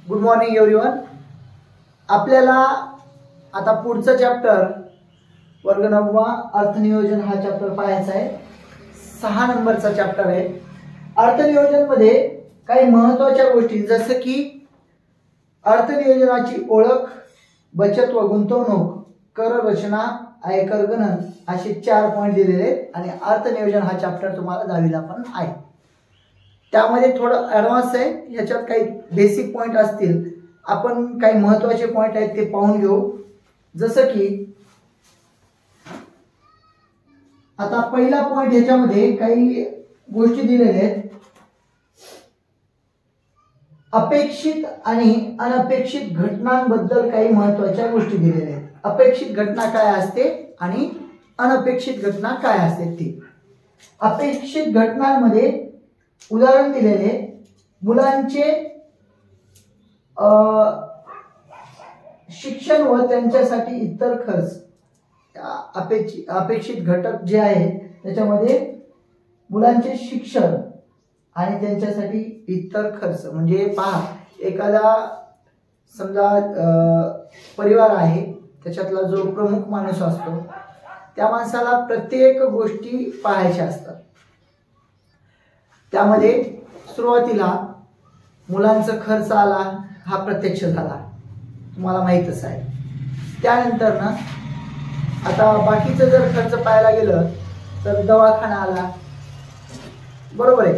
Good morning everyone. आपल्याला आता पुढचा चॅप्टर वर्ग 9 अर्थनियोजन हा चॅप्टर पाहायचा आहे। 6 नंबरचा चॅप्टर आहे। अर्थनियोजन मध्ये काही महत्त्वाच्या गोष्टी जसं की अर्थनियोजनाची ओळख, बचत व गुंतवणूक, कर रचना, आयकर गणन असे 4 पॉइंट दिलेले आहेत आणि अर्थनियोजन हा चॅप्टर तुम्हाला 10वीला पण आहे। त्यामध्ये थोडं ॲडव्हान्स आहे, ह्याच्यात काही बेसिक पॉइंट असतील। आपण काही महत्त्वाचे पॉइंट आहेत ते पाहून घेऊ। जसं की आता पहिला पॉइंट ह्याच्यामध्ये काही गोष्टी दिलेल्या आहेत। अपेक्षित आणि अनपेक्षित घटनांबद्दल काही महत्त्वाच्या गोष्टी दिलेल्या आहेत। अपेक्षित घटना काय असते आणि अनपेक्षित घटना काय असते ती। अपेक्षित घटनांमध्ये उदाहरण दिलेले मुलांचे शिक्षण व त्यांच्यासाठी इतर खर्च। अपेक्षित घटक जे आहे त्याच्यामध्ये मुलांचे शिक्षण आणि त्यांच्यासाठी इतर खर्च म्हणजे पहा, एखादा समजा परिवार आहे, त्याच्यातला जो प्रमुख माणूस असतो त्या माणसाला प्रत्येक गोष्टी पाहायच्या असतात। त्यामध्ये सुरुवातीला मुलांचा खर्च आला हा प्रत्यक्ष झाला, तुम्हाला माहीतच आहे। त्यानंतर ना आता बाकीचं जर खर्च पाहायला गेलं तर दवाखाना आला, बरोबर आहे,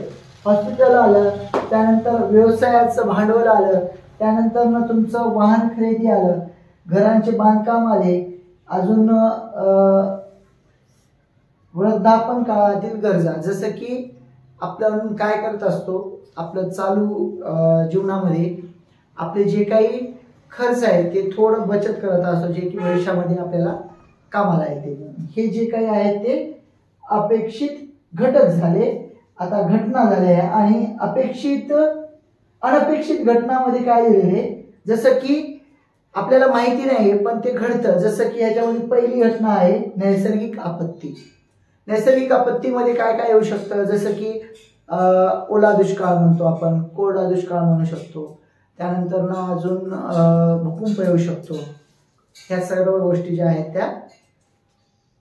हॉस्पिटल आलं, त्यानंतर व्यवसायाचं भांडवल आलं, त्यानंतर ना तुमचं वाहन खरेदी आलं, घरांचे बांधकाम आले, अजून वृद्धापन काळातील गरजा। जसं की आपण काय करत असतो, आपलं चालू जीवनामध्ये आपले जे काही खर्च आहे ते थोडं बचत करत असतो, जे की भविष्यामध्ये आपल्याला कामाला येते। हे जे काही आहे ते अपेक्षित घटक झाले। आता घटना झाल्या आणि अनपेक्षित घटनामध्ये काय दिलेले, जसं की आपल्याला माहिती नाही पण ते घडतं। जसं की याच्यामध्ये पहिली घटना आहे नैसर्गिक आपत्ती। नैसर्गिक आपत्तीमध्ये काय काय येऊ शकतं, जसं की ओला दुष्काळ म्हणतो आपण, कोरडा दुष्काळ म्हणू शकतो, त्यानंतर ना अजून भूकंप येऊ शकतो। ह्या सर्व गोष्टी ज्या आहेत त्या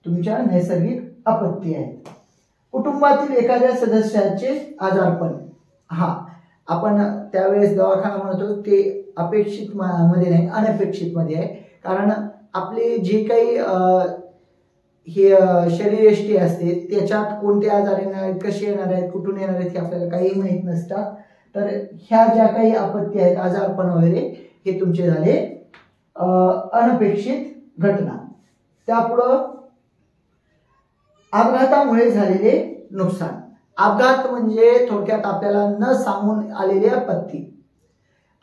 तुमच्या नैसर्गिक आपत्ती आहेत। कुटुंबातील एखाद्या सदस्याचे आजारपण, हा आपण त्यावेळेस दवाखाना म्हणतो, ते अपेक्षित मध्ये नाही अनपेक्षित मध्ये आहे। कारण आपले जे काही हे शरीरयष्टी असते त्याच्यात कोणते आजार येणार आहेत, कसे येणार आहेत, कुठून येणार आहेत हे आपल्याला काही माहीत नसतं। तर ह्या ज्या काही आपत्ती आहेत, आजारपण वगैरे, हे तुमचे झाले अनपेक्षित घटना। त्यापुढं अपघातामुळे झालेले नुकसान। अपघात म्हणजे थोडक्यात आपल्याला न सांगून आलेली आपत्ती।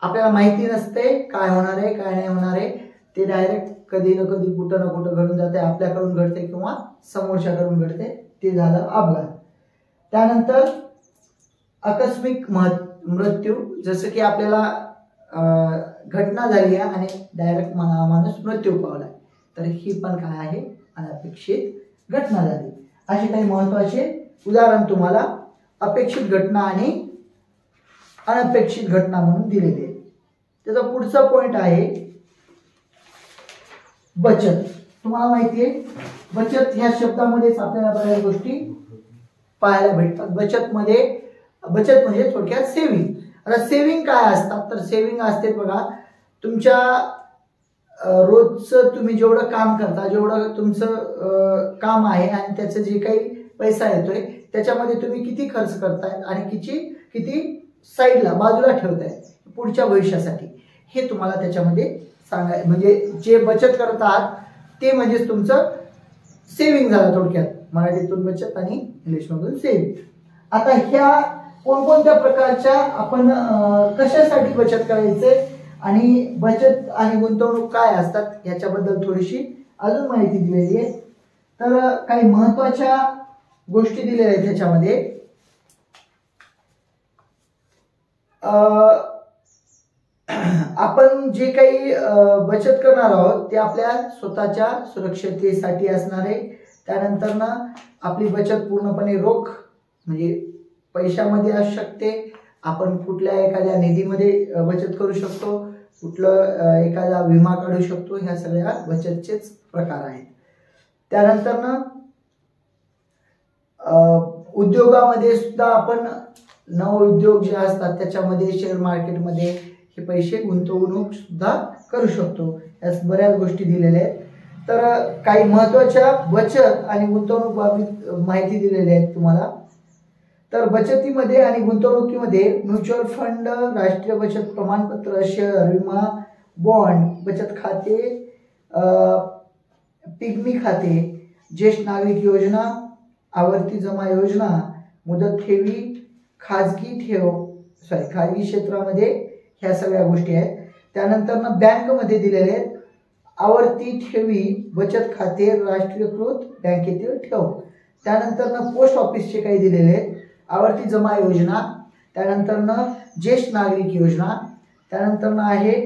आपल्याला माहिती नसते काय होणार आहे काय नाही होणार आहे, ते डायरेक्ट कधी ना कधी कुठं ना कुठं घडून जाते, आपल्याकडून घडते किंवा समोरच्याकडून घडते, ते झालं अपघात। त्यानंतर आकस्मिक मृत्यू, जसं की आपल्याला घटना झाली आहे आणि डायरेक्ट माणूस मृत्यू पावलाय, तर ही पण काय आहे अनपेक्षित घटना झाली। असे काही महत्त्वाचे उदाहरण तुम्हाला अपेक्षित घटना आणि अनपेक्षित घटना म्हणून दिलेले आहे। त्याचा पुढचा पॉइंट आहे बचत। तुम्हाला माहिती आहे बचत ह्या शब्दामध्येच आपल्याला बऱ्याच गोष्टी पाहायला भेटतात। बचत म्हणजे थोडक्यात सेव्हिंग। आता सेव्हिंग काय असतात, तर सेव्हिंग असते बघा, तुमच्या रोजचं तुम्ही जेवढं काम करता, जेवढं तुमचं काम आहे आणि त्याचं जे काही पैसा येतोय त्याच्यामध्ये तुम्ही किती खर्च करताय आणि किती साईडला बाजूला ठेवताय पुढच्या भविष्यासाठी, हे तुम्हाला त्याच्यामध्ये सांगाय, म्हणजे जे बचत करत आहात ते म्हणजे तुमचं सेव्हिंग झालं थोडक्यात। मराठीतून बचत आणि इंग्लिशमधून सेव्हिंग। आता ह्या कोणकोणत्या प्रकारच्या आपण कशासाठी बचत करायचे आणि बचत आणि गुंतवणूक काय असतात याच्याबद्दल थोडीशी अजून माहिती दिलेली आहे। तर काही महत्त्वाच्या गोष्टी दिलेल्या आहेत त्याच्यामध्ये। आपण जे काही बचत करणार आहोत ते आपल्या स्वतःच्या सुरक्षिततेसाठी असणार आहे। त्यानंतर ना आपली बचत पूर्णपणे रोख म्हणजे पैशामध्ये असू शकते, आपण कुठल्या एखाद्या निधीमध्ये बचत करू शकतो, कुठलं एखादा विमा काढू शकतो. ह्या सगळ्या बचतचेच प्रकार आहेत. त्यानंतर ना उद्योगामध्ये सुद्धा आपण नवउद्योग जे असतात त्याच्यामध्ये शेअर मार्केटमध्ये हे पैसे गुंतवणूक सुद्धा करू शकतो. यात बऱ्याच गोष्टी दिलेल्या आहेत. तर काही महत्त्वाच्या बचत आणि गुंतवणूक बाबतीत माहिती दिलेली आहे तुम्हाला. तर बचतीमध्ये आणि गुंतवणुकीमध्ये म्युच्युअल फंड, राष्ट्रीय बचत प्रमाणपत्र, शेअर, विमा, बॉन्ड, बचत खाते, पिग्मी खाते, ज्येष्ठ नागरिक योजना, आवर्ती जमा योजना, मुदत ठेवी, खाजगी क्षेत्रामध्ये ह्या सगळ्या गोष्टी आहेत. त्यानंतर बँकमध्ये दिलेले आहेत आवर्ती ठेवी, बचत खाते, राष्ट्रीयकृत बँकेतील ठेव. त्यानंतर पोस्ट ऑफिसचे काही दिलेले आहेत, आवर्ती जमा योजना, त्यानंतर ज्येष्ठ नागरिक योजना, त्यानंतर आहे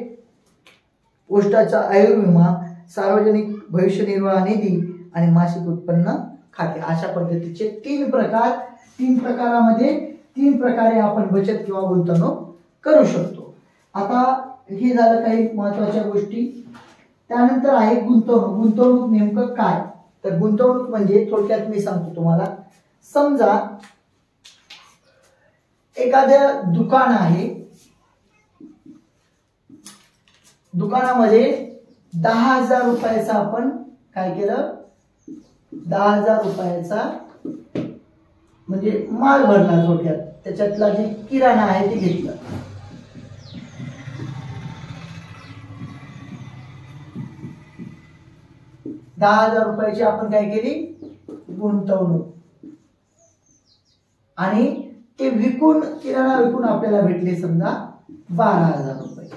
पोस्टाचा आयुर्विमा, सार्वजनिक भविष्य निर्वाह निधी आणि मासिक उत्पन्न खाते. अशा पद्धतीचे तीन प्रकारामध्ये तीन प्रकारे आपण बचत किंवा गुंतवणूक करू शकतो. आता हे झालं काही महत्त्वाच्या गोष्टी. त्यानंतर आहे गुंतवणूक. गुंतवणूक नेमकं काय? तर गुंतवणूक म्हणजे थोडक्यात मी सांगतो तुम्हाला. समजा एखादं दुकान आहे, दुकानामध्ये 10,000 रुपयाचा आपण काय केलं, 10,000 रुपयाचा म्हणजे माल भरला. थोडक्यात त्याच्यातला जे किराणा आहे ते घेतलं. ₹10,000 आपण काय केली, गुंतवणूक. आणि ते किराणा विकून आपल्याला भेटले समजा 12,000 रुपये.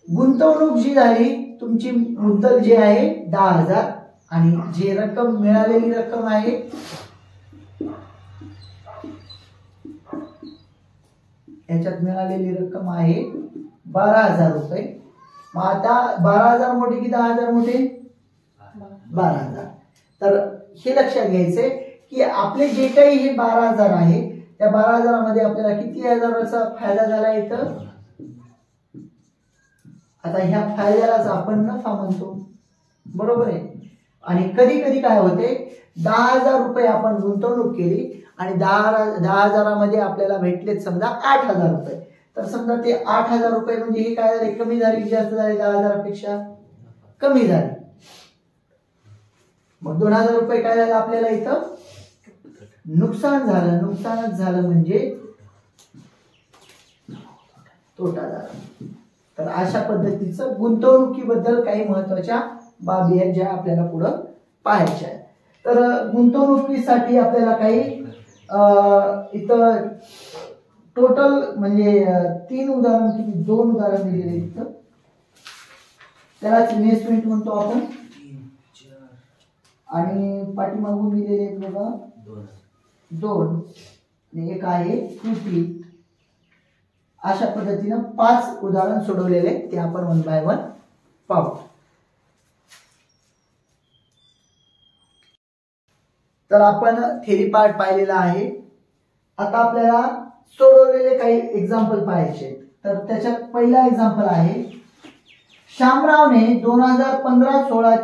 गुंतवणूक जी झाली, तुमची मुद्दल जी आहे 10,000 आणि जी रक्कम मिळालेली रक्कम आहे याच्यात मिळालेली रक्कम आहे 12,000 रुपये. मग आता 12,000 मोठे की 10,000 मोठे? 12,000. तर हे लक्षात घ्यायचंय की आपले जे काही हे 12,000 आहे त्या 12,000 मध्ये आपल्याला किती हजाराचा फायदा झाला इथं. आता ह्या फायद्यालाच आपण नफा म्हणतो, बरोबर आहे. आणि कधी कधी काय होते, 10,000 रुपये आपण गुंतवणूक केली आणि 10,000 मध्ये आपल्याला भेटलेत समजा 8,000 रुपये. तर समजा ते 8,000 रुपये म्हणजे हे काय झाले, कमी झाले की जास्त झाले? 10,000 पेक्षा कमी झाले. मग 2,000 रुपये काय झालं आपल्याला इथं, नुकसान झालं. नुकसानच झालं म्हणजे तोटा झाला. तर अशा पद्धतीचं गुंतवणुकीबद्दल काही महत्वाच्या बाबी आहेत ज्या आपल्याला पुढं पाहायच्या आहेत. तर गुंतवणुकीसाठी आपल्याला काही इथं टोटल म्हणजे 3 उदाहरण किती 2 उदाहरण दिलेले इथं. त्यालाच इन्व्हेस्टमेंट म्हणतो आपण. आणि पाठीमागून दिलेले बघा 2 आणि एक आहे कृती. अशा पद्धतीनं 5 उदाहरण सोडवलेले ते आपण 1 बाय 1 पाहू. तर आपण थेरी पार्ट पाहिलेला आहे. आता आपल्याला सोडवलेले काही एक्झाम्पल पाहायचे. तर त्याच्यात पहिला एक्झाम्पल आहे, श्यामरावने 2015-16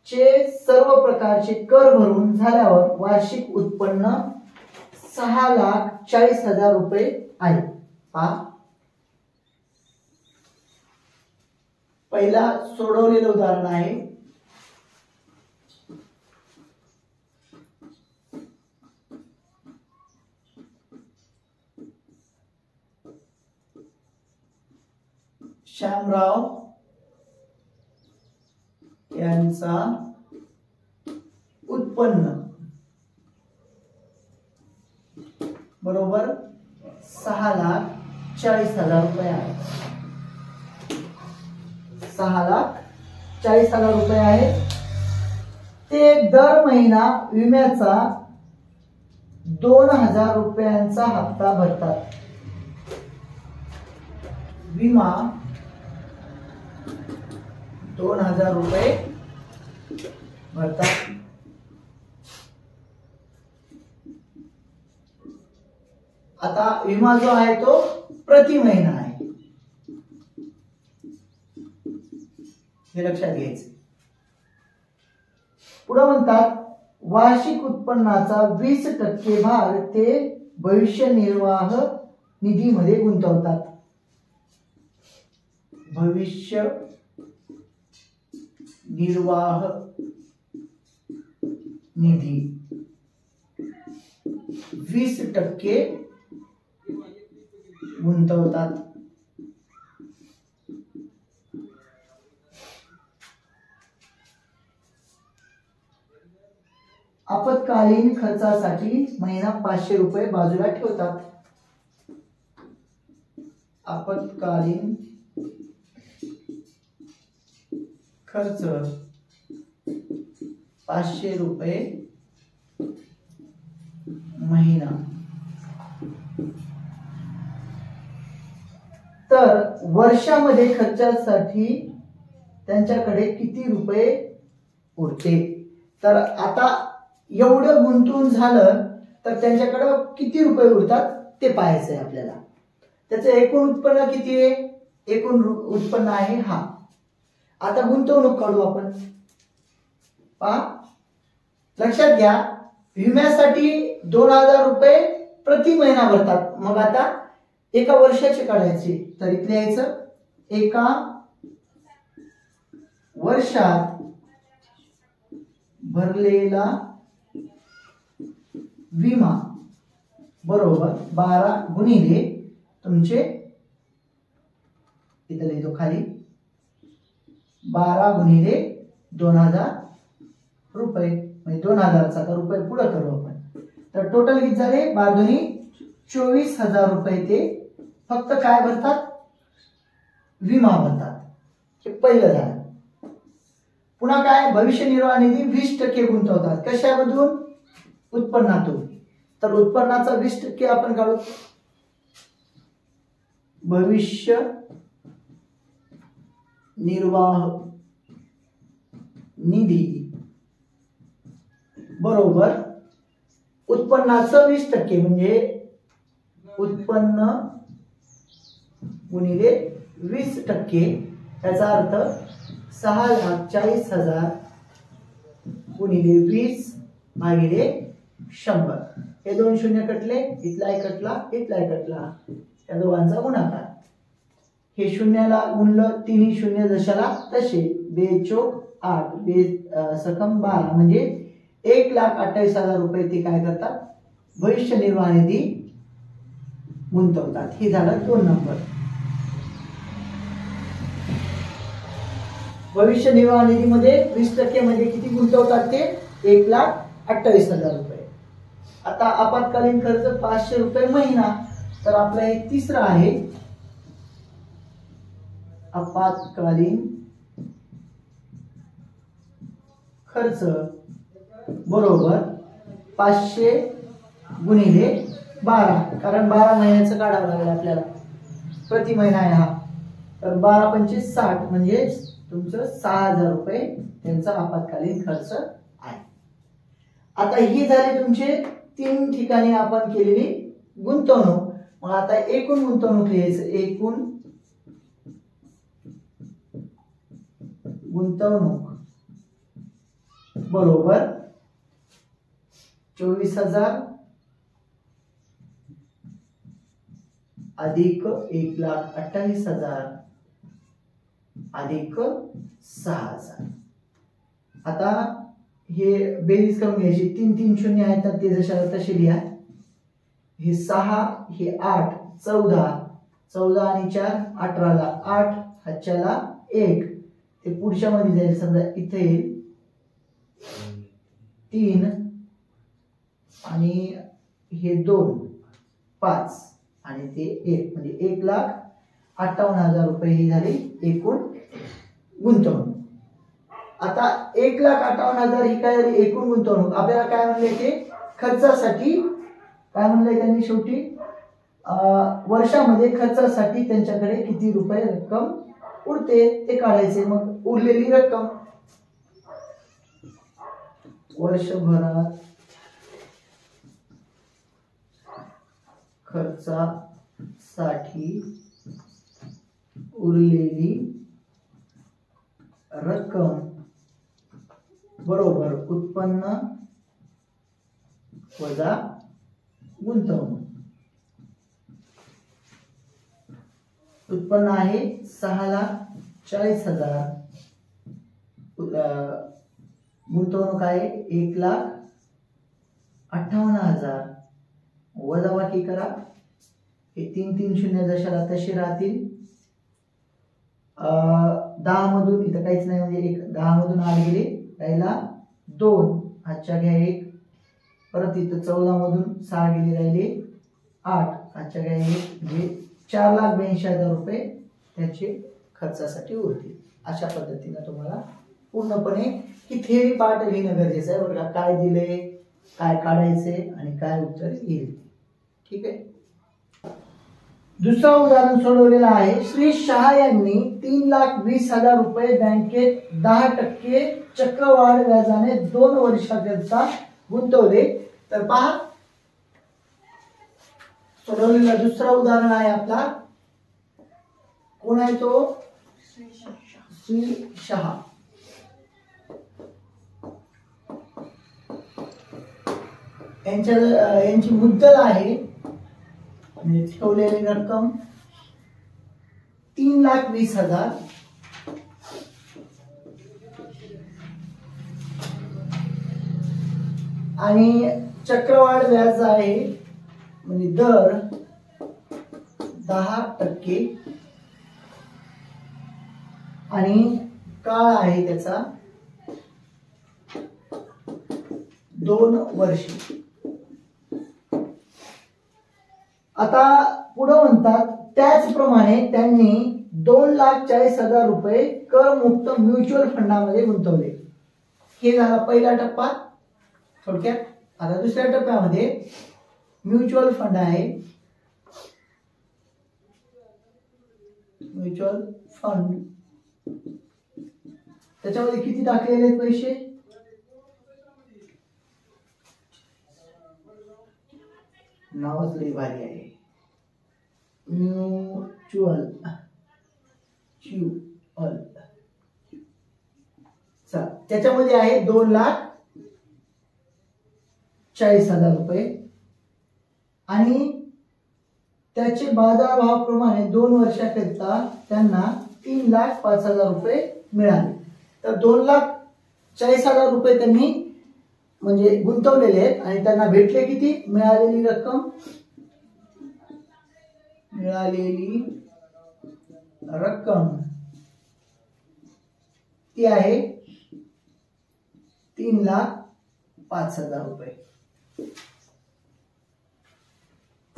चे सर्व प्रकारचे कर भरून झाल्यावर वार्षिक उत्पन्न 6,40,000 रुपये आहे. पहा, पहिला सोडवलेलं उदाहरण आहे. श्यामराव यांचा उत्पन्न बरोबर 6,40,000 रुपये आहे. 6,40,000 रुपये आहे. ते दर महिना विम्याचा 2,000 रुपयांचा हप्ता भरतात. विमा 2,000 रुपये भरतात. आता विमा जो आहे तो प्रति महिना आहे, हे लक्षात घ्यायचं. पुढे म्हणतात वार्षिक उत्पन्नाचा 20% भाग ते भविष्य निर्वाह निधीमध्ये गुंतवतात. भविष्य निर्वाह निधी 20% गुंतवतात. आपत्कालीन खर्चासाठी महिना 500 रुपये बाजूला ठेवतात. आपत्कालीन खर्च 500 रुपये महिना. तर वर्षामध्ये खर्चासाठी त्यांच्याकडे किती रुपये उरते? तर आता एवढं गुंतवून झालं तर त्यांच्याकडे किती रुपये उरतात ते पाहायचं आहे आपल्याला. त्याचं एकूण उत्पन्न किती आहे? एकूण उत्पन्न आहे हा. आता गुंतवणूक काढू आपण. पहा, लक्षात घ्या, विम्यासाठी 2000 रुपये प्रति महिना भरतात. मग आता एका वर्षाचे काढायचे तर इथे यायचं एका वर्षात भरलेला विमा बरोबर 12 गुणिले तुमचे, इथे लिहितो खाली, 12 गुणिले 2000 रुपये, म्हणजे 2000चा आता रुपये पुढे करू आपण. तर टोटल किती झाले? 12 दुनी 24,000 रुपये ते फक्त काय भरतात? विमा भरतात. हे पहिलं झालं. पुन्हा काय? भविष्य निर्वाह निधी 20% गुंतवतात. कशामधून? उत्पन्नातून. तर उत्पन्नाचा 20% आपण काढू. भविष्य निर्वाह निधी बरोबर उत्पन्नाचं 20%, म्हणजे उत्पन्न गुणिले 20%. याचा अर्थ 6,40,000 गुणिले 20 भागिले 100. हे 2 शून्य कटले, इथला एक कटला, इथला एक कटला, त्या दोघांचा गुणाकार. हे शून्याला गुणलं, 3 शून्य जशाला तसे, 2 चोक 8, 2 सकम 12, म्हणजे 1,28,000 रुपये ते काय करतात? भविष्य निर्वाह निधी गुंतवतात. हे झालं 2 नंबर. भविष्य निर्वाह निधीमध्ये 20% म्हणजे किती गुंतवतात ते? 1,28,000 रुपये. आता आपत्कालीन खर्च 500 रुपये महिना. तर आपलं हे तिसरं आहे. आपत्कालीन खर्च बरोबर 500 गुणिले 12, कारण 12 महिन्याचं काढावं लागेल आपल्याला, प्रति महिना आहे हा. तर 12 पंचवीस 60, म्हणजे तुमचं 6,000 रुपये त्यांचा आपत्कालीन खर्च आहे. आता ही झाली तुमचे 3 ठिकाणी आपण केलेली गुंतवणूक. मग आता एकूण गुंतवणूक लिहायचं. एकूण गुंतवणूक बरोबर 24,000 अधिक 1,28,000 अधिक 6,000. आता हे बेरीज करून घ्यायची. 3 शून्य आहेत तर ते जशाला तसे लिहा. हे 6, हे 8, 14, 14 आणि 4 18ला 8, हातच्याला 1, ते पुढच्या मध्ये जाईल. समजा इथे येईल 3 आणि हे 2 5 आणि ते 1, म्हणजे 1,58,000 रुपये ही झाली एकूण गुंतवणूक. आता 1,58,000 ही काय झाली एकूण गुंतवणूक. आपल्याला काय म्हणले ते खर्चासाठी काय म्हणले त्यांनी शेवटी, वर्षामध्ये खर्चासाठी त्यांच्याकडे किती रुपये रक्कम उरते ते काढायचे. मग उरलेली रक्कम वर्षभरात खर्चासाठी उरलेली रक्कम बरोबर उत्पन्न वजा गुंतवणूक. उत्पन्न आहे 6,40,000, गुंतवणूक आहे 1,58,000. वजाबाकी करा, हे 3 शून्य जशाला तसे राहतील. 10 मधून इथं काहीच नाही म्हणजे 10 मधून 8 गेले, राहिला 2, हातच्या घ्या 1, परत इथं 14 मधून 6 गेले, राहिले 8, हातच्या घ्या 1, म्हणजे 4,82,000 रुपये त्याचे खर्चासाठी उरतील. अशा पद्धतीने तुम्हाला पूर्णपणे ही थेअरी पार्ट लिहिणं गरजेचं आहे बरं का. काय दिले, काय काढायचे आणि काय उत्तर येईल. ठीक आहे. दुसरं उदाहरण सोडवलेलं आहे. श्री शहा यांनी 3,20,000 रुपये बँकेत 10% चक्रवाढ व्याजाने 2 वर्षाकरिता गुंतवले. तर पहा, सोडवलेला दुसरा उदाहरण आहे आपला. कोण आहे तो? श्री शहा. यांची मुद्दल आहे म्हणजे ठेवलेली रक्कम 3,20,000 आणि चक्रवाढ व्याज आहे म्हणजे दर 10% आणि काळ आहे त्याचा 2 वर्षे. आता पुढे म्हणतात त्याचप्रमाणे त्यांनी 2,40,000 रुपये करमुक्त म्युच्युअल फंडामध्ये गुंतवले. हे झाला पहिला टप्पा थोडक्यात. आता दुसऱ्या टप्प्यामध्ये म्युच्युअल फंड आहे. म्युच्युअल फंड त्याच्यामध्ये किती टाकलेले आहेत पैसे? नावच लई भारी आहे. म्युच्युअल त्याच्यामध्ये आहे 2,40,000 रुपये आणि त्याचे बाजारभावाप्रमाणे 2 वर्षाकरिता त्यांना 3,05,000 रुपये मिळाले. तर 2,40,000 रुपये त्यांनी म्हणजे गुंतवलेले आहेत आणि त्यांना भेटले किती? मिळालेली रक्कम ती आहे 3,05,000 रुपये.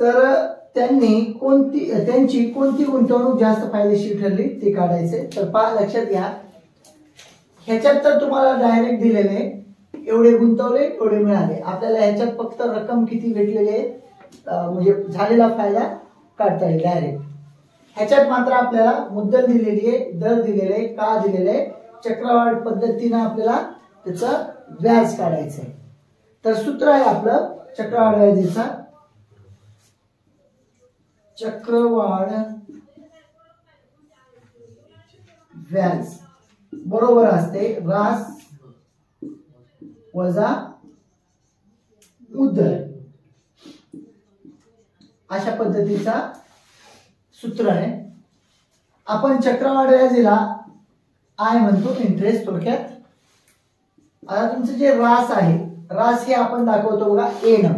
तर त्यांची कोणती गुंतवणूक जास्त फायदेशीर ठरली ते काढायचे. तर लक्षात घ्या, ह्याच्यात तर तुम्हाला डायरेक्ट दिलेले एवढे गुंतवले एवढे मिळाले. आपल्याला ह्याच्यात फक्त रक्कम किती भेटलेली आहे म्हणजे झालेला फायदा काढता येईल डायरेक्ट. ह्याच्यात मात्र आपल्याला मुद्दल दिलेली आहे, दर दिलेले आहे, का दिलेले आहे, चक्रवाढ पद्धतीने आपल्याला त्याचं व्याज काढायचं आहे. तर सूत्र आहे आपलं चक्रवाढ व्याजाचा. चक्रवाढ व्याज बरोबर असते रास वजा मुद्दल. अशा पद्धतीचा सूत्र आहे. आपण चक्रवाढ व्याजाला आय म्हणतो, इंटरेस्ट थोडक्यात. आता तुमचं जे रास आहे, रास हे आपण दाखवतो बघा ए न.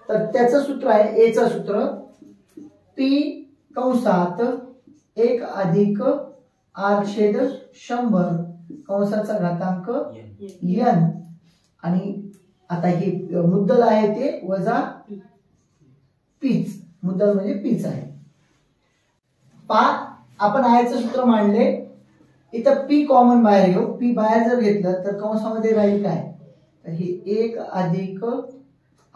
तर त्याचं सूत्र आहे एचं सूत्र P कंसात 1 अधिक R/100 कंसाचा घातांक n आणि आता हे मुद्दल आहे ते वजा पीच. मुद्दल म्हणजे पीच आहे. आपण आयचं सूत्र मांडले. इथं पी कॉमन बाहेर घेऊ. पी बाहेर जर घेतलं तर कंसामध्ये राहील काय? तर हे 1 अधिक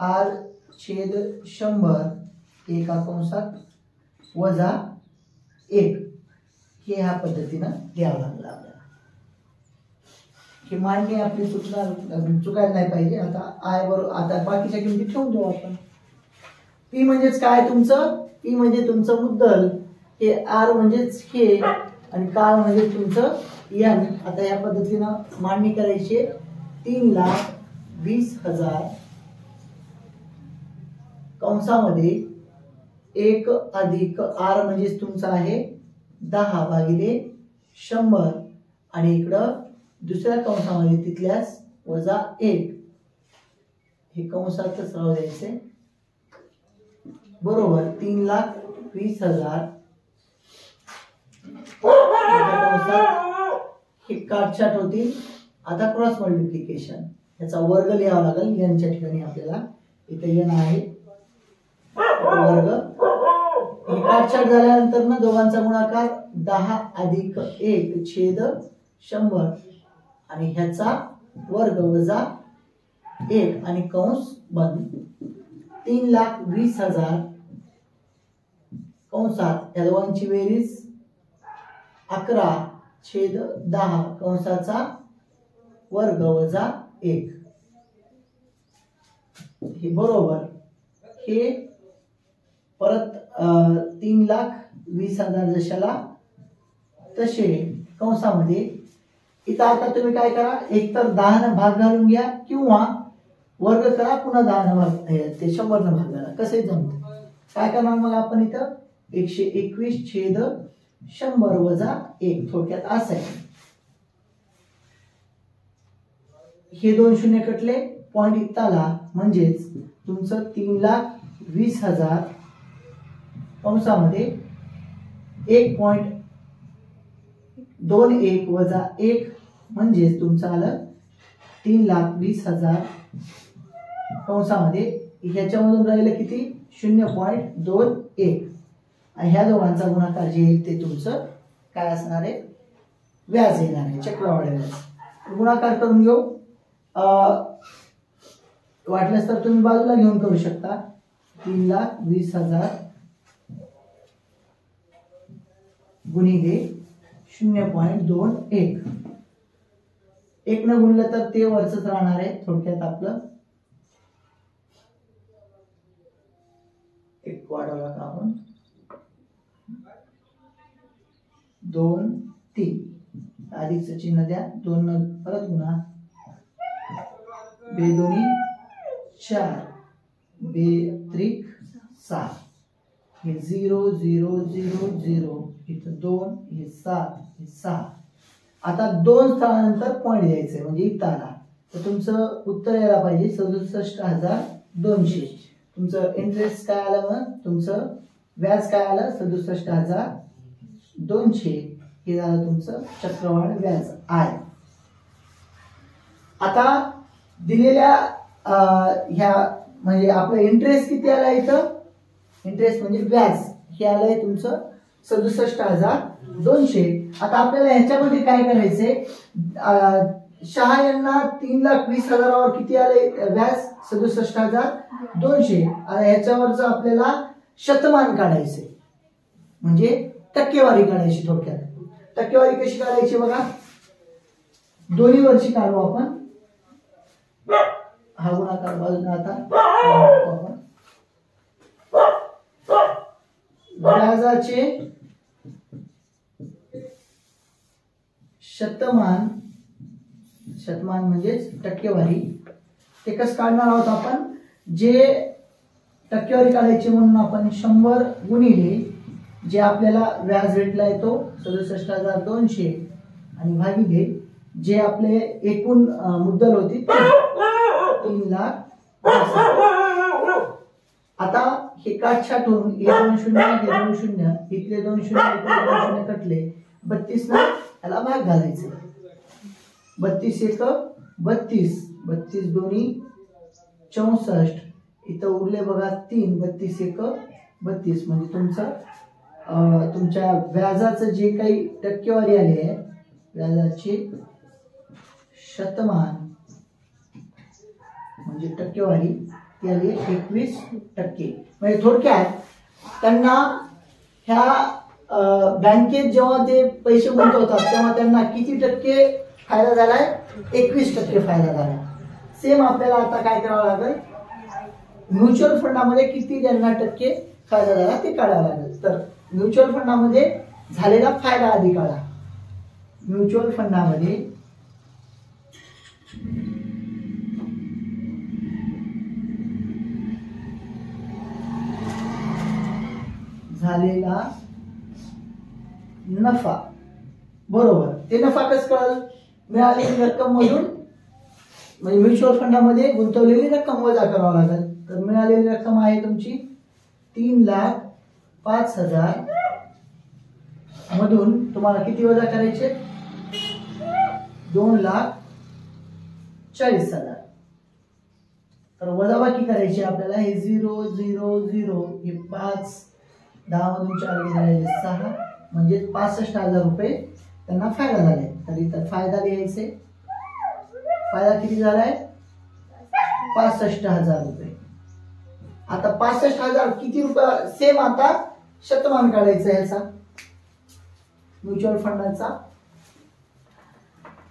R/100 एका कंसात वजा 1 हे ह्या पद्धतीनं द्यावं लागलं आपल्याला. हे मांडणी आपली चुकायला नाही पाहिजे. आता आय बरोबर आता बाकीच्या किमती ठेवून देऊ आपण. पी म्हणजेच काय तुमचं, पी म्हणजे तुमचं मुद्दल, हे आर म्हणजेच हे, आणि काळ म्हणजे तुमचं एन. आता या पद्धतीनं मांडणी करायची. 3,20,000 कंसामध्ये 1 अधिक आर म्हणजेच तुमचं आहे 10 भागिले 100, आणि इकडं दुसऱ्या कंसामध्ये तिथल्याच वजा 1, हे कंसातच राहू द्यायचे, बरोबर 3,20,000 हे काटछाट होतील. आता क्रॉस मल्टिप्लिकेशन, याचा वर्ग लिहावा लागेल. यांच्या ठिकाणी आपल्याला इथे एन आहे वर्ग. हे काटछाट झाल्यानंतर ना दोघांचा गुणाकार 10 अधिक 1 छेद 100, आणि ह्याचा वर्ग वजा 1 आणि कंस बंद. 3,20,000 कंसात या दोघांची बेरीज 11 छेद 10 कंसाचा वर्ग वजा 1, हे बरोबर हे परत 3,20,000 जशाला तसे कंसामध्ये. इथं आता तुम्ही काय करा, एकतर 10 न भाग घालून घ्या किंवा वर्ग करा, पुन्हा 10 न भाग, ते 100 न भाग घाला, कसंही जमत. काय करणार मग आपण इथं 121 छेद 100 वजा 1, थोडक्यात असं आहे. हे 2 शून्य कटले, पॉइंट इथं आला, म्हणजेच तुमचं 3,20,000 कंसामध्ये 1.21 वजा 1 म्हणजेच तुमचं आलं 3,20,000 कंसामध्ये. ह्याच्यामधून राहिलं किती, 0.21, आणि ह्या दोघांचा गुणाकार जे येईल ते तुमचं काय असणार आहे, व्याज येणार आहे, चक्रवाढ व्याज. गुणाकार करून घेऊ. वाटल्यास तर तुम्ही बाजूला घेऊन करू शकता. 3,20,000 गुणिले 0.21, 1 न गुणलं तर ते वरच राहणार आहे. थोडक्यात आपलं एक वाढवला का आपण, 2 3 अधिकचं चिन्ह द्या, 2 न परत गुणा, बे दोन्ही 4, बे त्रिक 7, हे 0 0 0 0, इथं 2, हे 7, हे 6. आता 2 स्थळानंतर पॉइंट द्यायचे, म्हणजे इथं आला तर तुमचं उत्तर यायला पाहिजे 67,200. तुमचं इंटरेस्ट काय आलं, मग तुमचं व्याज काय आलं 67,200, हे झालं तुमचं चक्रवाढ व्याज आय. आता दिलेल्या ह्या म्हणजे आपलं इंटरेस्ट किती आला, इथं इंटरेस्ट म्हणजे व्याज हे आलंय तुमचं 67,200. आता आपल्याला ह्याच्यामध्ये काय करायचंय, शहा यांना 3,20,000 किती आले व्याज 67,200. आता ह्याच्यावरच आपल्याला शतमान काढायचे, म्हणजे टक्केवारी काढायची. थोडक्यात टक्केवारी कशी काढायची बघा, दोन्ही वर्षी काढू आपण. हा गुणाकार बाजूला आता आपण व्याजाचे शतमान, शतमान म्हणजेच टक्केवारी, ते कसं काढणार आहोत आपण. जे टक्केवारी काढायची म्हणून आपण 100 गुणिले जे आपल्याला व्याज भेटलाय तो 67,200, आणि भागिले जे आपले एकूण मुद्दल होती 3,20,000. आता हे काटछाट होऊन हे 2 शून्य, हे 2 शून्य, इथले 2 शून्य, इथले 2 शून्य कटले, 32 ना याला भाग घालायचे. 32 1 32, 32 दोन्ही 64, इथं उरले बघा 3, 32 1 32, म्हणजे तुमचं तुमच्या व्याजाचं जे काही टक्केवारी आली आहे, व्याजाचे शतमान म्हणजे टक्केवारी ती आली 21%. म्हणजे थोडक्यात त्यांना ह्या बँकेत जेव्हा ते पैसे गुंतवतात तेव्हा त्यांना किती टक्के फायदा झालाय, 21% फायदा झाला. सेम आपल्याला आता काय करावं लागेल, म्युच्युअल फंडामध्ये किती त्यांना टक्के फायदा झाला ते काढावं लागेल. तर म्युच्युअल फंडामध्ये झालेला फायदा आधी काढा. म्युच्युअल फंडामध्ये झालेला नफा, बरोबर. ते नफा कसं कळल? मिळालेली रक्कम मधून, म्हणजे म्युच्युअल फंडामध्ये गुंतवलेली रक्कम वजा करावं लागेल. तर मिळालेली रक्कम आहे तुमची 3,05,000 मधून तुम्हाला किती वजा करायचे? 2,40,000. तर वजाबाकी करायची आपल्याला. हे 0 0 0 हे 5, 10 मधून 4 गेले 6, म्हणजे 65,000 रुपये त्यांना फायदा झालाय. तर इथं फायदा लिहायचे. फायदा किती झालाय? 65,000 रुपये. आता 65,000 किती रुपये? सेम आता शतमान काढायचं ह्याचा, म्युच्युअल फंडाचा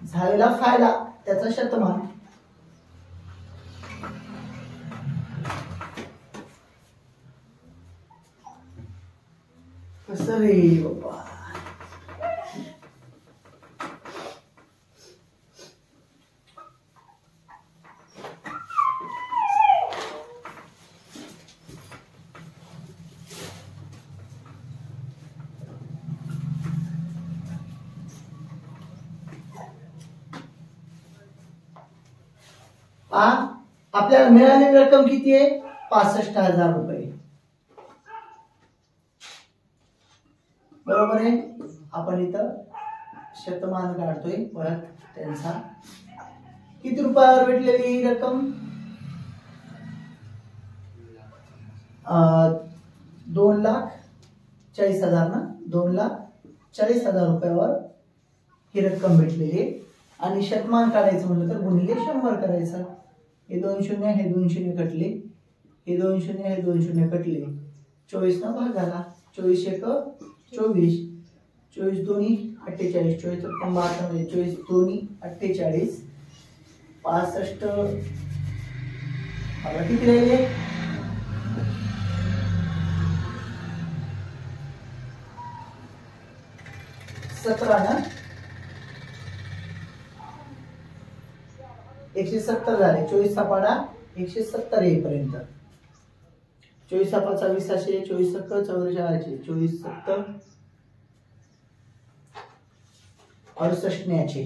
झालेला फायदा त्याचा शतमान. कसं रे बाबा? आपल्याला मिळालेली रक्कम किती आहे? 65,000 रुपये, बरोबर आहे. आपण इथं शतमान काढतोय परत त्यांचा. किती रुपयावर भेटलेली ही रक्कम? 2,40,000 ना, 2,40,000 रुपयावर ही रक्कम भेटलेली आहे. आणि शतमान काढायचं म्हणलं तर गुणिले 100 करायचं. हे 2 शून्य, हे 2 शून्य कटले, हे 2 शून्य, हे 2 शून्य कटले, 24 ना भाग झाला. 24 एक 24, 24 दोन्ही 48, 24 त्रिक 72, 24 दोन्ही 48, 65. आता किती राहिले? 17 ना, 170 झाले. 24 चा पाडा 170 येईपर्यंत. 24 चा 5 2600, 24 सक्क 44, 24 सक्क 68न्याचे.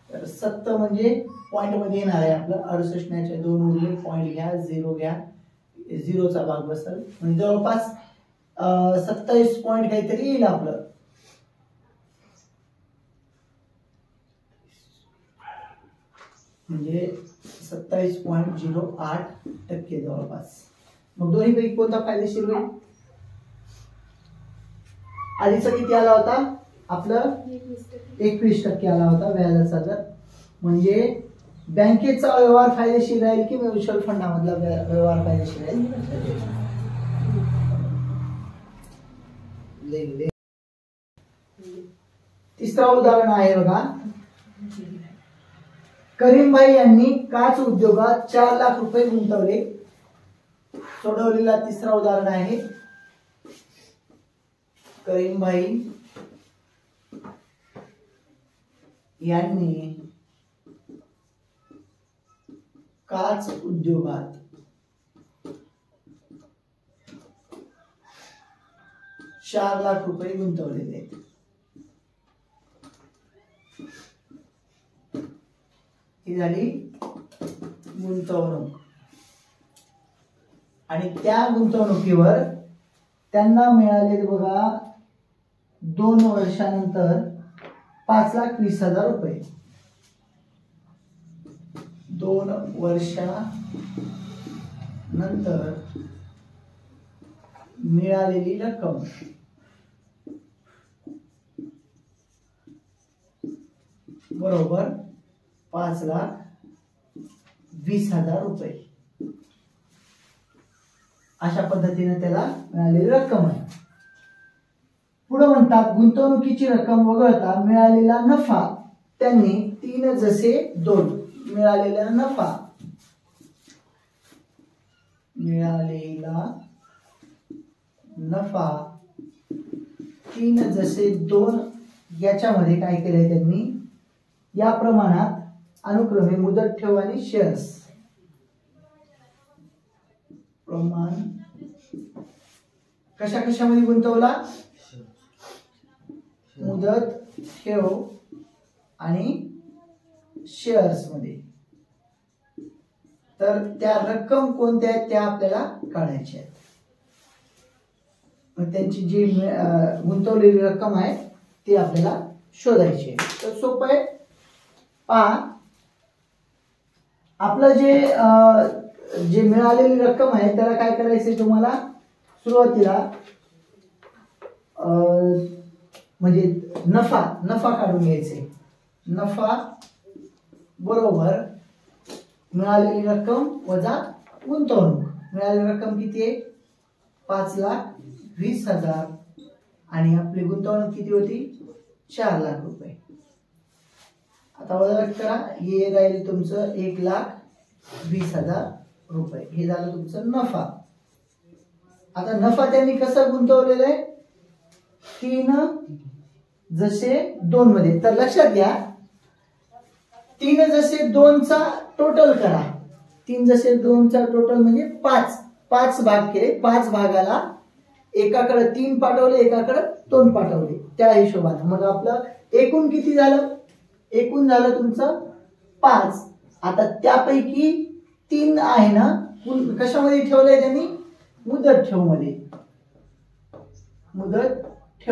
तर 70 म्हणजे पॉइंट मध्ये येणार आहे आपलं. 68न्याचे 2 उरले, पॉइंट घ्या, 0 घ्या, 0चा भाग बसेल, म्हणजे जवळपास 27 पॉइंट काहीतरी येईल आपलं. म्हणजे 27.08% जवळपास. मग दोन्हीपैकी कोणता फायदेशीर होईल? आधीचा किती आला होता? आपलं 21% आला होता व्याजाचा दर. म्हणजे बँकेचा व्यवहार फायदेशीर राहील की म्युच्युअल फंडामधला व्यवहार फायदेशीर राहील? तिसरा उदाहरण आहे बघा. करीमभाई यांनी काच उद्योगात 4 लाख रुपये गुंतवले. सोडवलेला तिसरा उदाहरण आहे. करीमभाई यांनी काच उद्योगात 4 लाख रुपये गुंतवलेले आहेत. ही झाली गुंतवणूक. आणि त्या गुंतवणुकीवर त्यांना मिळाले बघा 2 वर्षानंतर 5,20,000 रुपये. 2 वर्षानंतर मिळालेली रक्कम बरोबर 5,20,000 रुपये. अशा पद्धतीने त्याला मिळालेली रक्कम आहे. पुढे म्हणतात गुंतवणुकीची रक्कम वगळता मिळालेला नफा त्यांनी 3 जसे 2 मिळालेला नफा मिळालेला नफा 3 जसे 2 याच्यामध्ये काय केलंय त्यांनी या प्रमाणात अनुक्रमे मुदत ठेव आणि शेअर्स प्रमाण कशा कशामध्ये गुंतवला मुदत ठेव आणि शेअर्स मध्ये तर त्या रक्कम कोणत्या आहेत त्या आपल्याला काढायच्या आहेत मग त्यांची जी गुंतवलेली रक्कम आहे ती आपल्याला शोधायची आहे तर सोपं आहे पहा आपलं जे मिळालेली रक्कम आहे त्याला काय करायचंय तुम्हाला सुरुवातीला म्हणजे नफा काढून घ्यायचे नफा बरोबर मिळालेली रक्कम वजा गुंतवणूक मिळालेली रक्कम किती आहे 5,20,000 आणि आपली गुंतवणूक किती होती 4 लाख रुपये आता वजा करा हे राहील तुमचं 1,20,000 रुपये हे झालं तुमचं नफा आता नफा त्यांनी कसा गुंतवलेला आहे 3 जसे 2 मध्ये तर लक्षात घ्या 3 जसे 2 चा टोटल करा 3 जसे 2 चा टोटल म्हणजे 5 भाग केले 5 भागाला एकाकडे 3 पाठवले एकाकडे 2 पाठवले त्या हिशोबाने मग आपलं एकूण किती झालं एकूण झालं तुमचं 5 आता त्यापैकी 3 आहे ना कशामध्ये ठेवलंय त्यांनी मुदत ठेव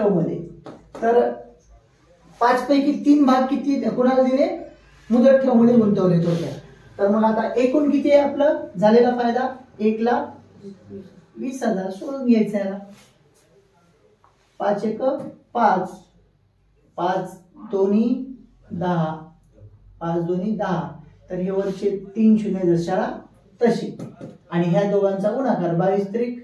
मध्ये तर 5 पैकी 3 भाग किती कुणाला दिले मुदत ठेव मध्ये गुंतवले थोडक्यात तर मग आता एकूण किती आहे आपलं झालेला फायदा 1,20,000 सोडून घ्यायचं याला 5 एक 5 5 दोन्ही 10 5 दोन्ही 10 तर हे वरचे 3 शून्य जशाला तशी आणि ह्या दोघांचा गुणाकार 22 त्रिक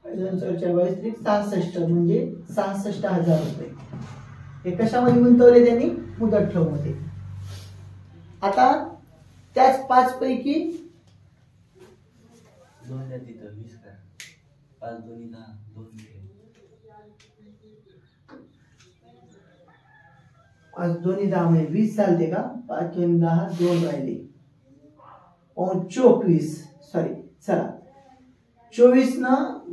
66 म्हणजे 66,000 रुपये हे कशामध्ये गुंतवले त्यांनी मुदत ठेव मध्ये आता त्याच 5 पैकी 5 दोन्ही 10 म्हणजे 20 चालते का 5 दोन्ही 10 2 राहिले 24 सॉरी चला 24 न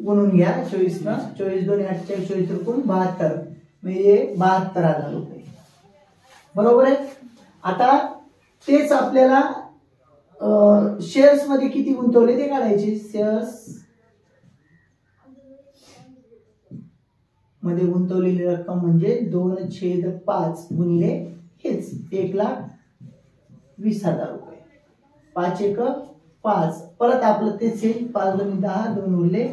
गुणून घ्या 24 न 24 दोन्ही 48 24 रुपये 72 म्हणजे 72,000 रुपये बरोबर आहे आता तेच आपल्याला शेअर्स मध्ये किती गुंतवले ते काढायचे शेअर्स मध्ये गुंतवलेली रक्कम म्हणजे 2/5 गुणिले हेच 1,20,000 रुपये 5 एक 5 परत आपलं तेच येईल 5 दोन्ही 10 2 उरले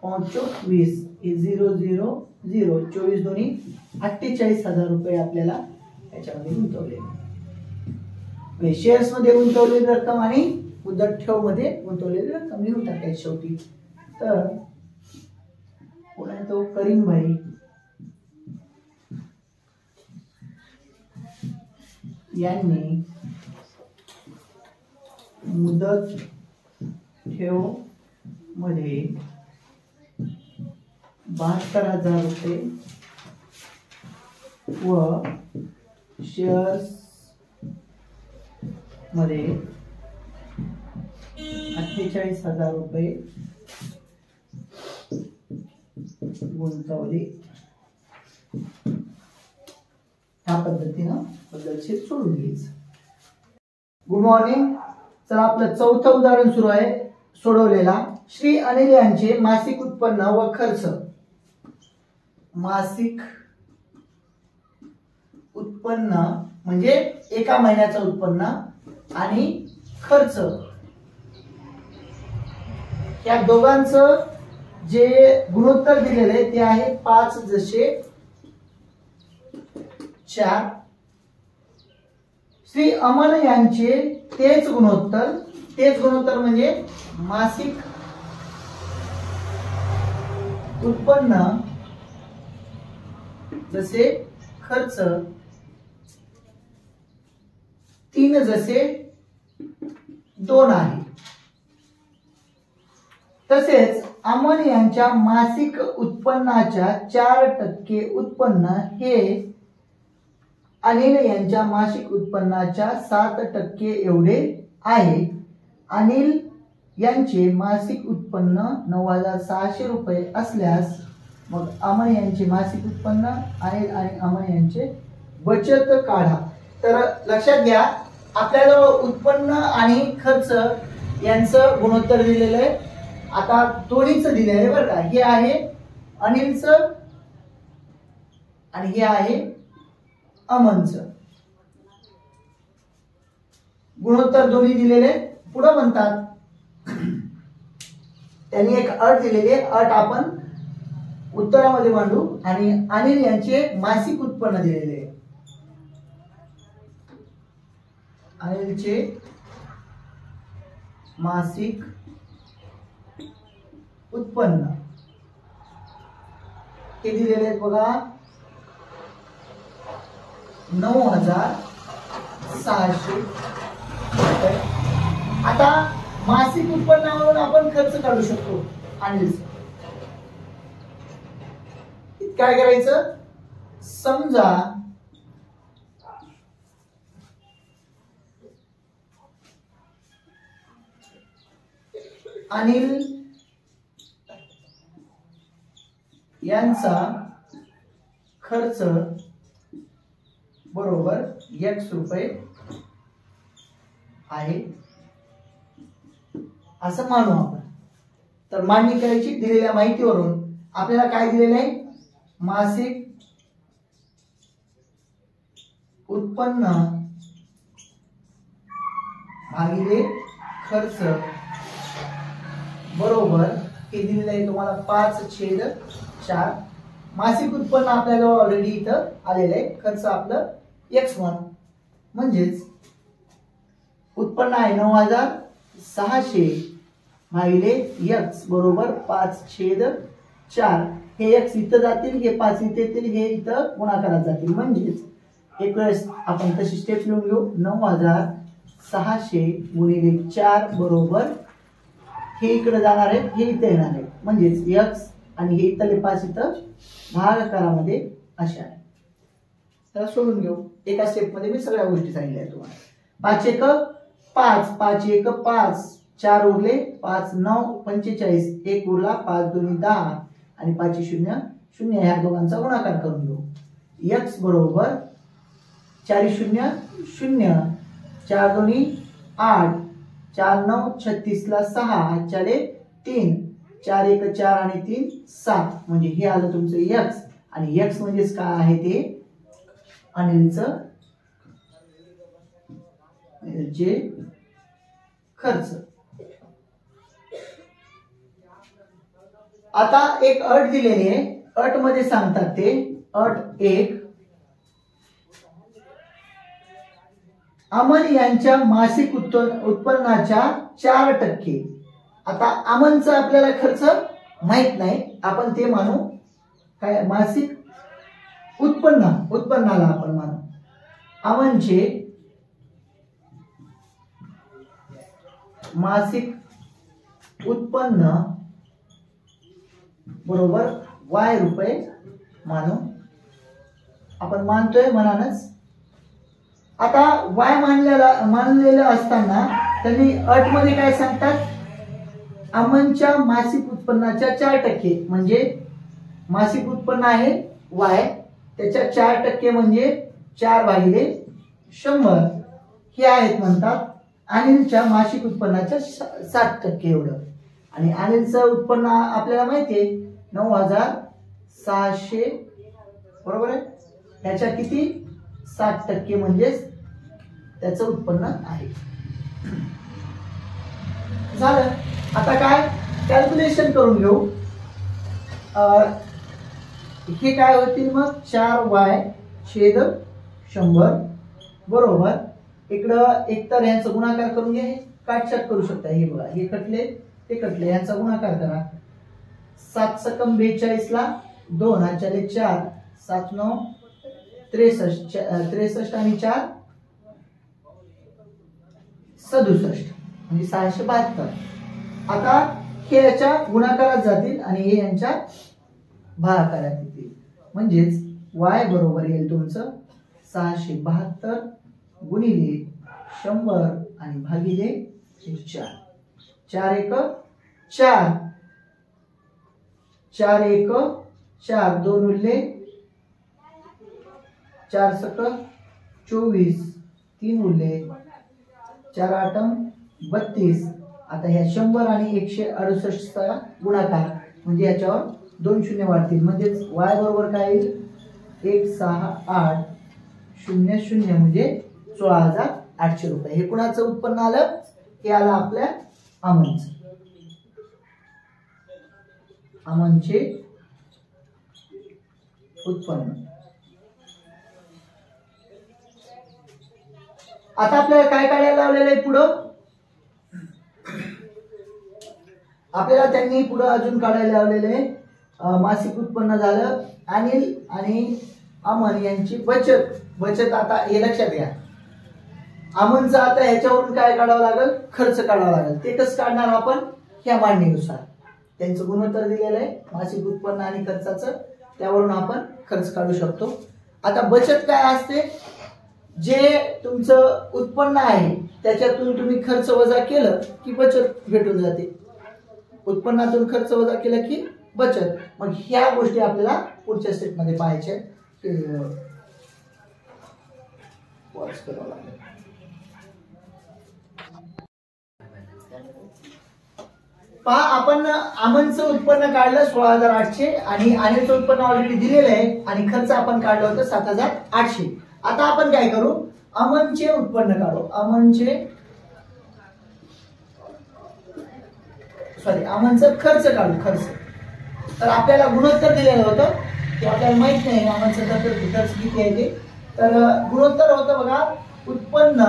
25 हे 0 0 0 24 दोन्ही 48,000 रुपये आपल्याला याच्यामध्ये गुंतवले शेअर्स मध्ये गुंतवलेली रक्कम आणि मुदत ठेव मध्ये गुंतवलेली रक्कम लिहून टाकायची शेवटी तर कोण आहे तो करीम भाई यांनी मुदत ठेव मध्ये 72,000 रुपये व शेअर्स मध्ये 48,000 रुपये गुंतवले ह्या पद्धतीनं पद्धतशीर सोडून घ्यायचं गुड मॉर्निंग चला आपलं चौथं उदाहरण सुरू आहे सोडवलेला श्री अनिल यांचे मासिक उत्पन्न व खर्च मासिक उत्पन्न म्हणजे एका महिन्याचं उत्पन्न आणि खर्च या दोघांचं जे गुणोत्तर दिलेले आहे ते आहे 5 जसे 4 श्री अमन यांचे तेच गुणोत्तर म्हणजे मासिक उत्पन्न जसे खर्च 3 जसे 2 आहे तसेच अमन यांच्या मासिक उत्पन्नाच्या 4% उत्पन्न हे अनिल यांच्या मासिक उत्पन्नाच्या 7% एवढे आहे. अनिल यांचे मासिक उत्पन्न 9,600 रुपये असल्यास मग अमन यांचे मासिक उत्पन्न अनिल आणि अमन यांचे बचत काढा. तर लक्षात घ्या, आपल्याला उत्पन्न आणि खर्च यांचं गुणोत्तर दिलेलं आहे. आता दोन्हीचं दिलेलं आहे बरं का. हे आहे अनिलचं आणि हे आहे अमनचं. गुणोत्तर दोन्ही दिलेले. पुढे म्हणतात त्यांनी एक अट दिलेली आहे. अट आपण उत्तरामध्ये मांडू. आणि अनिल यांचे मासिक उत्पन्न दिलेले आहे. अनिलचे मासिक उत्पन्न हे दिलेले आहेत बघा 9,600 रुपये. आता मासिक उत्पन्नावरून आपण खर्च काढू शकतो अनिलचा. काय करायचं, समजा अनिल यांचा खर्च बरोबर X रुपये आहे असं मानू आपण. तर मांडणी करायची दिलेल्या माहितीवरून. आपल्याला काय दिलेलं आहे, मासिक उत्पन्न भागिले खर्च बरोबर हे दिलेलं आहे तुम्हाला 5/4. मासिक उत्पन्न आपल्याला ऑलरेडी इथं आलेलं आहे. खर्च आपलं X1 म्हणजेच उत्पन्न आहे 9,600 भागिले X बरोबर 5/4. हे X इथं जातील, हे 5 इथे येतील, हे इथं गुणाकारात जातील. म्हणजेच एक वेळेस आपण तशी स्टेप लिहून घेऊ. 9,600 गुणिले 4 बरोबर हे इकडे जाणार आहे, हे इथे येणार आहे. म्हणजेच X आणि हे इथले 5 इथं भागाकारामध्ये अशा आहे. तर सोडून घेऊ. एका स्टेप मध्ये मी सगळ्या गोष्टी सांगितल्या तुम्हाला. 5 1 5, 5 1 5, 4 उरले, 5 9 45, 1 उरला, 5 2 10 आणि 5 0 0. ह्या दोघांचा गुणाकार करून घेऊ. X बरोबर 4 0 0, 4 2 8, 4 9 36 ला 6, 4 3, 4 1 4 आणि 3 7. म्हणजे हे आलं तुमचं X. आणि X म्हणजेच काय आहे ते अनिलचं जे खर्च. आता एक अट दिलेली आहे. अट मध्ये सांगतात ते अट 1, अमन यांच्या मासिक उत्पन्नाच्या 4%. आता अमनचा आपल्याला खर्च माहित नाही, आपण ते मानू काय, मासिक उत्पन्नाला आपण मानू. अमनचे मासिक उत्पन्न बरोबर Y रुपये मानू. आपण मानतोय मनानच. आता Y मानलेलं असताना त्यांनी अट मध्ये काय सांगतात, अमनच्या मासिक उत्पन्नाच्या 4%. म्हणजे मासिक उत्पन्न आहे Y, त्याच्या 4% म्हणजे 4/100 हे आहेत म्हणतात. अनिलच्या मासिक उत्पन्नाच्या 7% एवढं. आणि अनिलचं उत्पन्न आपल्याला माहिती आहे 9,600 बरोबर आहे. त्याच्या किती 7% म्हणजेच त्याचं उत्पन्न आहे. झालं. आता काय कॅल्क्युलेशन करून घेऊ. हे काय होतील मग 4/100 बरोबर. इकडं एकतर यांचा गुणाकार करून घ्या. काटछाट करू शकता. हे बघा, हे कटले ते कटले, यांचा गुणाकार करा. 7 सकम 42 ला 2, 4 4, 7 9 63 आणि 4 67 म्हणजे 672. आता हे याच्या गुणाकारात जातील आणि हे यांच्या भागाकारात येतील. म्हणजेच y बरोबर येईल तुमचं 672 गुणिले 100 आणि भागिले 4. 4 एक 4, 4 एक 4, 2 उरले 4 सक 24, 3 उरले 4 8 32. आता ह्या 100 आणि 168 चा गुणाकार म्हणजे याच्यावर 2 शून्य वाढतील. म्हणजेच y बरोबर काय येईल 16800 म्हणजे 16,800 रुपये. हे कुणाचं उत्पन्न आलं? हे आलं आपल्या अमनचे उत्पन्न. आता आपल्याला काय काढायला लावलेलं आहे पुढं? आपल्याला त्यांनी पुढं अजून काढायला लावलेलं आहे मासिक उत्पन्न झालं. अनिल आणि अमन यांची बचत. आता हे लक्षात घ्या, अमनचं आता ह्याच्यावरून काय काढावं लागेल? खर्च काढावा लागेल. ते कसं काढणार आपण? ह्या मांडणीनुसार त्यांचं गुणोत्तर दिलेलं आहे मासिक उत्पन्न आणि खर्चाचं, त्यावरून आपण खर्च काढू शकतो. आता बचत काय असते? जे तुमचं उत्पन्न आहे त्याच्यातून तुम्ही खर्च वजा केलं की बचत भेटून जाते. उत्पन्नातून खर्च वजा केलं की बचत. मग ह्या गोष्टी आपल्याला पुढच्या स्टेपमध्ये पाहायच्या. पहा, आपण अमनचं उत्पन्न काढलं 16,800 आणि अनिलचं उत्पन्न ऑलरेडी दिलेलं आहे आणि खर्च आपण काढलं होतं 7,800. आता आपण काय करू? अमनचे उत्पन्न काढू. अमनचं खर्च काढू. खर्च तर आपल्याला गुणोत्तर दिलेलं होतं ते आपल्याला माहित नाही अमनचं खर्च किती आहे ते. तर गुणोत्तर होतं बघा, उत्पन्न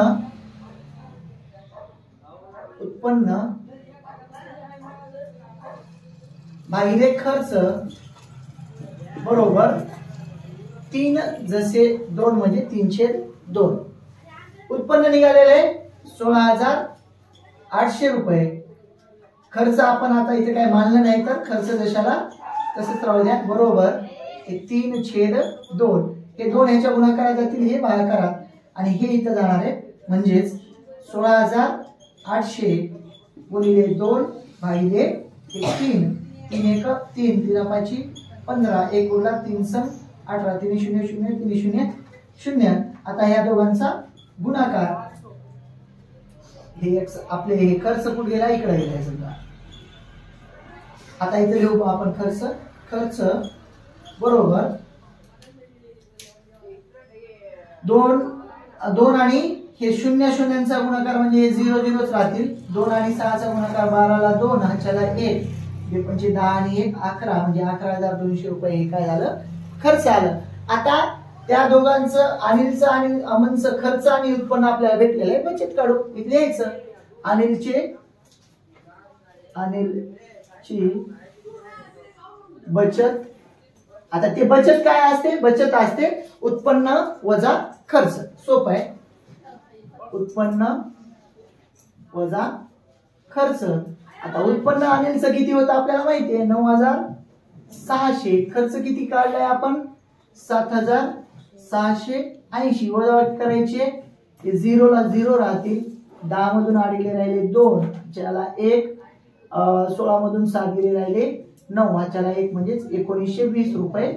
भागिले खर्च बरोबर 3 जसे 2 म्हणजे 3/2. उत्पन्न निघालेलं आहे 16,800 रुपये. खर्च आपण आता इथे काय मानलं नाही तर खर्च जशाला तसंच राहू द्या. बरोबर 3/2. हे 2 ह्याच्या गुणाकारात जातील, हे भागाकारात आणि हे इथं जाणार आहे. म्हणजेच 16,800 गुणिले 2 भागिले 3. 3 एक 3, 3 5 15, 1 उरला 3 सम 18, 3 0 0 3 0 0. आता ह्या दोघांचा गुणाकार, हे आपले हे खर्च कुठे गेला? इकडे गेला समजा. आता इथे लिहू आपण खर्च बरोबर 2 आणि हे 0 शून्यांचा गुणाकार म्हणजे हे 0 0च राहतील. 2 आणि 6चा गुणाकार 12ला 2, ह्याच्याला 1, हे म्हणजे 10 आणि 1 11 म्हणजे 11,200 रुपये हे काय झालं? खर्च आलं. आता त्या दोघांचं अनिलचं आणि अमनचं खर्च आणि उत्पन्न आपल्याला भेटलेलं आहे. बचत काढू. इथे लिहायचं अनिलची बचत. आता ते बचत काय असते? बचत असते उत्पन्न वजा खर्च. सोपं आहे. उत्पन्न वजा खर्च. आता उत्पन्न अनिलचं किती होतं आपल्याला माहिती आहे 9,600. खर्च किती काढलाय आपण? 7,680. वजाबाकी करायचे, 0 ला 0 राहतील. 10 मधून 8 गेले राहिले 2, ज्याला 1, 16 मधून 7 गेले राहिले 9, ह्याच्याला 1 म्हणजेच 1920 रुपये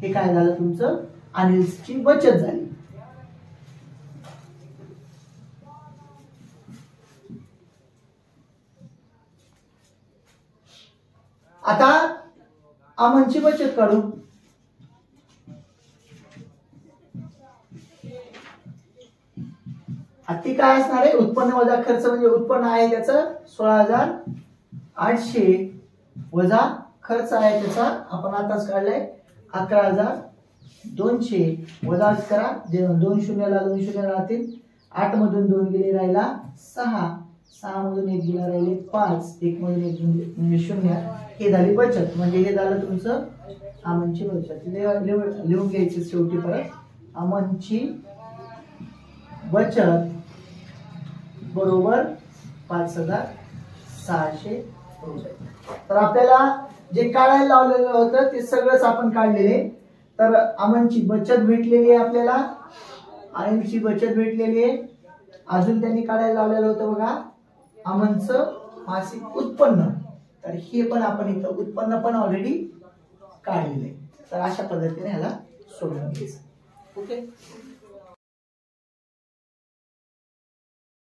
हे काय झालं? तुमचं अनिलची बचत झाली. आता अमनची बचत काढू. ती काय असणार आहे? उत्पन्न वजा खर्च म्हणजे उत्पन्न आहे त्याचं 16,800 वजा खर्च आहे त्याचा आपण आताच काढलाय 11,200. वजा करा, 2 शून्यला 2 शून्य राहतील. 8 मधून 2 गेले राहिला 6, 6 मधून 1 गेला राहिले 5, 1 मधून 1 म्हणजे 0. हे झाली बचत. म्हणजे हे झालं तुमचं अमनची बचत. लिहून घ्यायची शेवटी परत. अमनची बचत बरोबर 5,600 रुपये. तर आपल्याला जे काढायला लावलेलं होतं ते सगळंच आपण काढलेले. तर अमनची बचत भेटलेली आहे आपल्याला, आयनची बचत भेटलेली आहे. अजून त्यांनी काढायला लावलेलं होतं बघा अमनचं मासिक उत्पन्न. तर हे पण आपण इथं उत्पन्न पण ऑलरेडी काढलेले. तर अशा पद्धतीने ह्याला सोडून घ्यायचं. ओके.